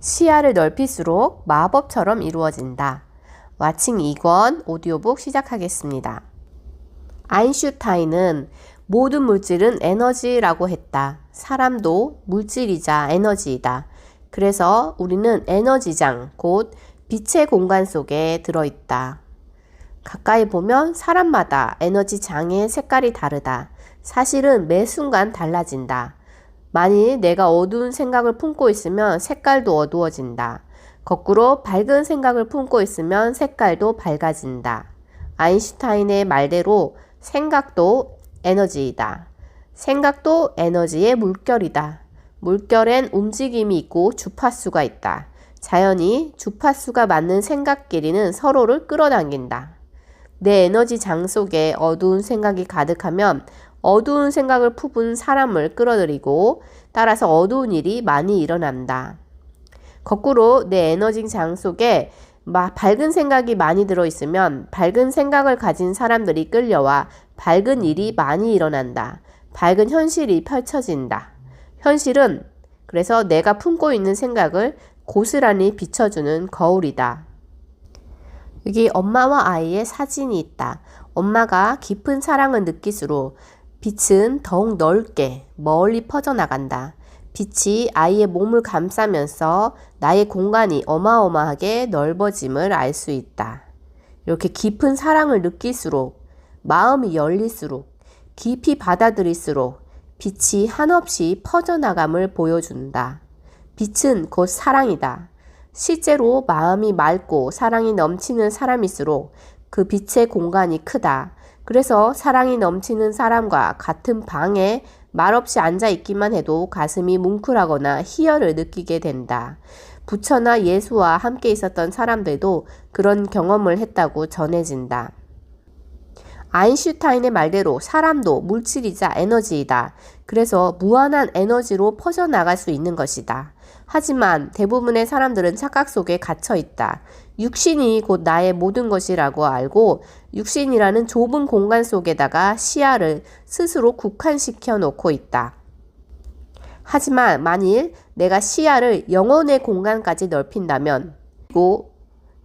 시야를 넓힐수록 마법처럼 이루어진다. 와칭 2권 오디오북 시작하겠습니다. 아인슈타인은 모든 물질은 에너지라고 했다. 사람도 물질이자 에너지이다. 그래서 우리는 에너지장, 곧 빛의 공간 속에 들어있다. 가까이 보면 사람마다 에너지장의 색깔이 다르다. 사실은 매 순간 달라진다. 만일 내가 어두운 생각을 품고 있으면 색깔도 어두워진다. 거꾸로 밝은 생각을 품고 있으면 색깔도 밝아진다. 아인슈타인의 말대로 생각도 에너지이다. 생각도 에너지의 물결이다. 물결엔 움직임이 있고 주파수가 있다. 자연히 주파수가 맞는 생각끼리는 서로를 끌어당긴다. 내 에너지 장 속에 어두운 생각이 가득하면 어두운 생각을 품은 사람을 끌어들이고 따라서 어두운 일이 많이 일어난다. 거꾸로 내 에너지 장 속에 밝은 생각이 많이 들어있으면 밝은 생각을 가진 사람들이 끌려와 밝은 일이 많이 일어난다. 밝은 현실이 펼쳐진다. 현실은 그래서 내가 품고 있는 생각을 고스란히 비춰주는 거울이다. 여기 엄마와 아이의 사진이 있다. 엄마가 깊은 사랑을 느낄수록 빛은 더욱 넓게 멀리 퍼져나간다. 빛이 아이의 몸을 감싸면서 나의 공간이 어마어마하게 넓어짐을 알 수 있다. 이렇게 깊은 사랑을 느낄수록 마음이 열릴수록 깊이 받아들일수록 빛이 한없이 퍼져나감을 보여준다. 빛은 곧 사랑이다. 실제로 마음이 맑고 사랑이 넘치는 사람일수록 그 빛의 공간이 크다. 그래서 사랑이 넘치는 사람과 같은 방에 말없이 앉아있기만 해도 가슴이 뭉클하거나 희열을 느끼게 된다. 부처나 예수와 함께 있었던 사람들도 그런 경험을 했다고 전해진다. 아인슈타인의 말대로 사람도 물질이자 에너지이다. 그래서 무한한 에너지로 퍼져나갈 수 있는 것이다. 하지만 대부분의 사람들은 착각 속에 갇혀 있다. 육신이 곧 나의 모든 것이라고 알고 육신이라는 좁은 공간 속에다가 시야를 스스로 국한시켜 놓고 있다. 하지만 만일 내가 시야를 영혼의 공간까지 넓힌다면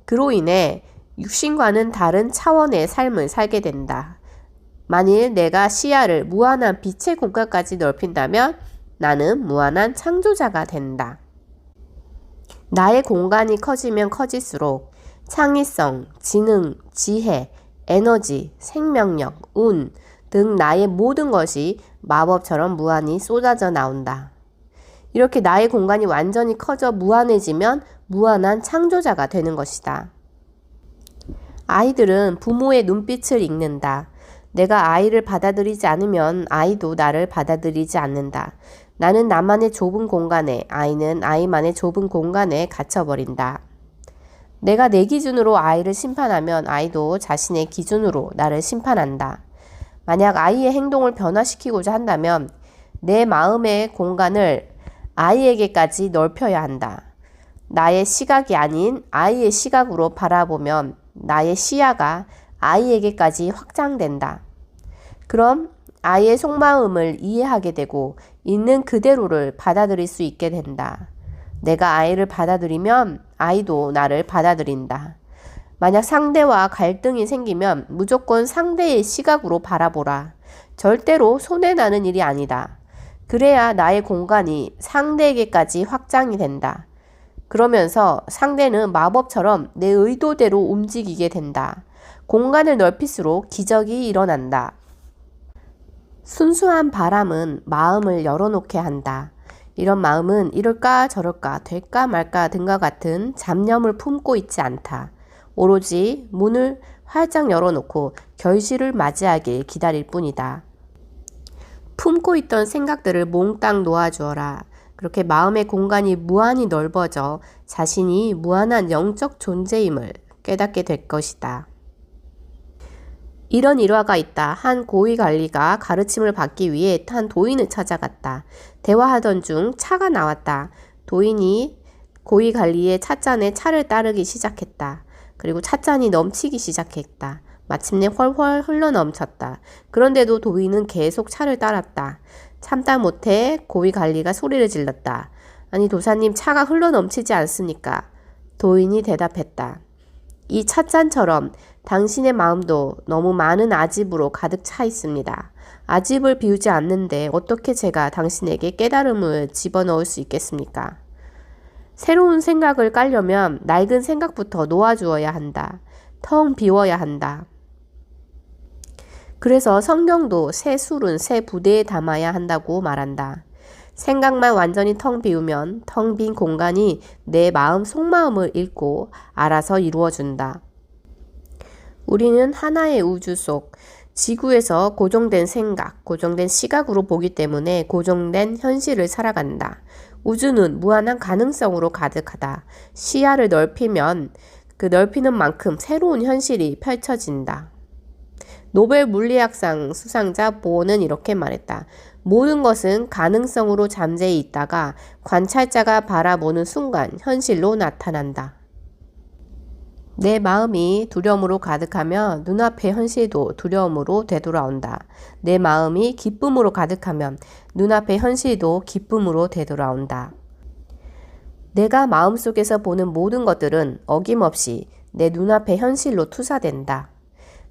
그로 인해 육신과는 다른 차원의 삶을 살게 된다. 만일 내가 시야를 무한한 빛의 공간까지 넓힌다면 나는 무한한 창조자가 된다. 나의 공간이 커지면 커질수록 창의성, 지능, 지혜, 에너지, 생명력, 운 등 나의 모든 것이 마법처럼 무한히 쏟아져 나온다. 이렇게 나의 공간이 완전히 커져 무한해지면 무한한 창조자가 되는 것이다. 아이들은 부모의 눈빛을 읽는다. 내가 아이를 받아들이지 않으면 아이도 나를 받아들이지 않는다. 나는 나만의 좁은 공간에, 아이는 아이만의 좁은 공간에 갇혀버린다. 내가 내 기준으로 아이를 심판하면 아이도 자신의 기준으로 나를 심판한다. 만약 아이의 행동을 변화시키고자 한다면 내 마음의 공간을 아이에게까지 넓혀야 한다. 나의 시각이 아닌 아이의 시각으로 바라보면 나의 시야가 아이에게까지 확장된다. 그럼 아이의 속마음을 이해하게 되고 있는 그대로를 받아들일 수 있게 된다. 내가 아이를 받아들이면 아이도 나를 받아들인다. 만약 상대와 갈등이 생기면 무조건 상대의 시각으로 바라보라. 절대로 손해나는 일이 아니다. 그래야 나의 공간이 상대에게까지 확장이 된다. 그러면서 상대는 마법처럼 내 의도대로 움직이게 된다. 공간을 넓힐수록 기적이 일어난다. 순수한 바람은 마음을 열어놓게 한다. 이런 마음은 이럴까 저럴까 될까 말까 등과 같은 잡념을 품고 있지 않다. 오로지 문을 활짝 열어놓고 결실을 맞이하길 기다릴 뿐이다. 품고 있던 생각들을 몽땅 놓아주어라. 그렇게 마음의 공간이 무한히 넓어져 자신이 무한한 영적 존재임을 깨닫게 될 것이다. 이런 일화가 있다. 한 고위관리가 가르침을 받기 위해 한 도인을 찾아갔다. 대화하던 중 차가 나왔다. 도인이 고위관리의 찻잔에 차를 따르기 시작했다. 그리고 찻잔이 넘치기 시작했다. 마침내 훨훨 흘러넘쳤다. 그런데도 도인은 계속 차를 따랐다. 참다 못해 고위관리가 소리를 질렀다. 아니 도사님 차가 흘러넘치지 않습니까? 도인이 대답했다. 이 찻잔처럼 당신의 마음도 너무 많은 아집으로 가득 차 있습니다. 아집을 비우지 않는데 어떻게 제가 당신에게 깨달음을 집어넣을 수 있겠습니까? 새로운 생각을 깔려면 낡은 생각부터 놓아주어야 한다. 텅 비워야 한다. 그래서 성경도 새 술은 새 부대에 담아야 한다고 말한다. 생각만 완전히 텅 비우면 텅 빈 공간이 내 마음 속마음을 읽고 알아서 이루어준다. 우리는 하나의 우주 속 지구에서 고정된 생각, 고정된 시각으로 보기 때문에 고정된 현실을 살아간다. 우주는 무한한 가능성으로 가득하다. 시야를 넓히면 그 넓히는 만큼 새로운 현실이 펼쳐진다. 노벨 물리학상 수상자 보어는 이렇게 말했다. 모든 것은 가능성으로 잠재해 있다가 관찰자가 바라보는 순간 현실로 나타난다. 내 마음이 두려움으로 가득하면 눈앞의 현실도 두려움으로 되돌아온다. 내 마음이 기쁨으로 가득하면 눈앞의 현실도 기쁨으로 되돌아온다. 내가 마음속에서 보는 모든 것들은 어김없이 내 눈앞의 현실로 투사된다.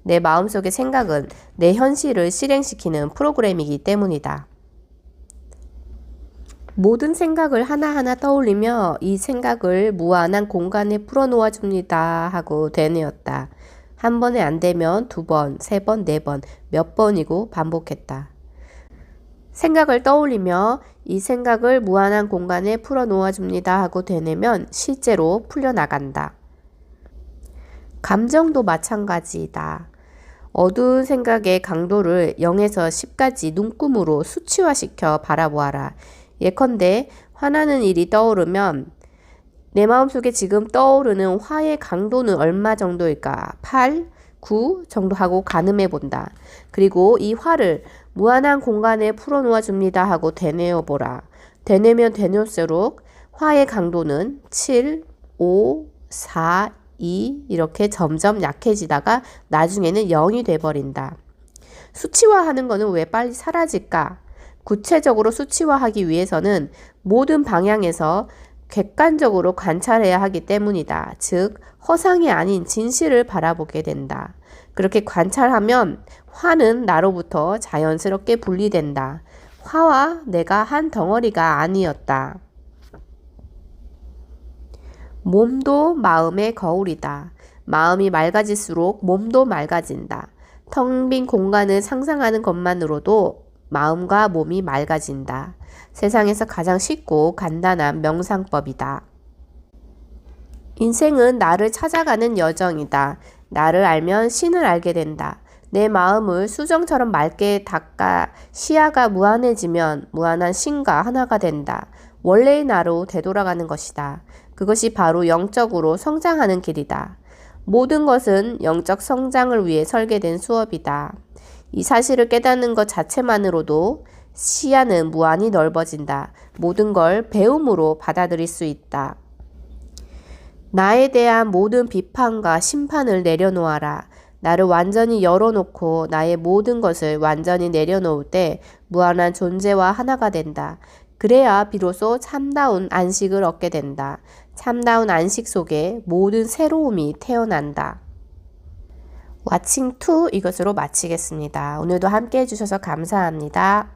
내 마음속의 생각은 내 현실을 실행시키는 프로그램이기 때문이다. 모든 생각을 하나하나 떠올리며 이 생각을 무한한 공간에 풀어놓아 줍니다 하고 되뇌었다. 한 번에 안 되면 2번, 3번, 4번, 몇 번이고 반복했다. 생각을 떠올리며 이 생각을 무한한 공간에 풀어놓아 줍니다 하고 되뇌면 실제로 풀려나간다. 감정도 마찬가지이다. 어두운 생각의 강도를 0에서 10까지 눈금으로 수치화시켜 바라보아라. 예컨대 화나는 일이 떠오르면 내 마음속에 지금 떠오르는 화의 강도는 얼마 정도일까? 8, 9 정도 하고 가늠해 본다. 그리고 이 화를 무한한 공간에 풀어놓아 줍니다 하고 되뇌어 보라. 되뇌면 되뇌을수록 화의 강도는 7, 5, 4, 2 이렇게 점점 약해지다가 나중에는 0이 돼버린다. 수치화하는 거는 왜 빨리 사라질까? 구체적으로 수치화하기 위해서는 모든 방향에서 객관적으로 관찰해야 하기 때문이다. 즉, 허상이 아닌 진실을 바라보게 된다. 그렇게 관찰하면 화는 나로부터 자연스럽게 분리된다. 화와 내가 한 덩어리가 아니었다. 몸도 마음의 거울이다. 마음이 맑아질수록 몸도 맑아진다. 텅 빈 공간을 상상하는 것만으로도 마음과 몸이 맑아진다. 세상에서 가장 쉽고 간단한 명상법이다. 인생은 나를 찾아가는 여정이다. 나를 알면 신을 알게 된다. 내 마음을 수정처럼 맑게 닦아 시야가 무한해지면 무한한 신과 하나가 된다. 원래의 나로 되돌아가는 것이다. 그것이 바로 영적으로 성장하는 길이다. 모든 것은 영적 성장을 위해 설계된 수업이다. 이 사실을 깨닫는 것 자체만으로도 시야는 무한히 넓어진다. 모든 걸 배움으로 받아들일 수 있다. 나에 대한 모든 비판과 심판을 내려놓아라. 나를 완전히 열어놓고 나의 모든 것을 완전히 내려놓을 때 무한한 존재와 하나가 된다. 그래야 비로소 참다운 안식을 얻게 된다. 참다운 안식 속에 모든 새로움이 태어난다. 왓칭 2 이것으로 마치겠습니다. 오늘도 함께 해주셔서 감사합니다.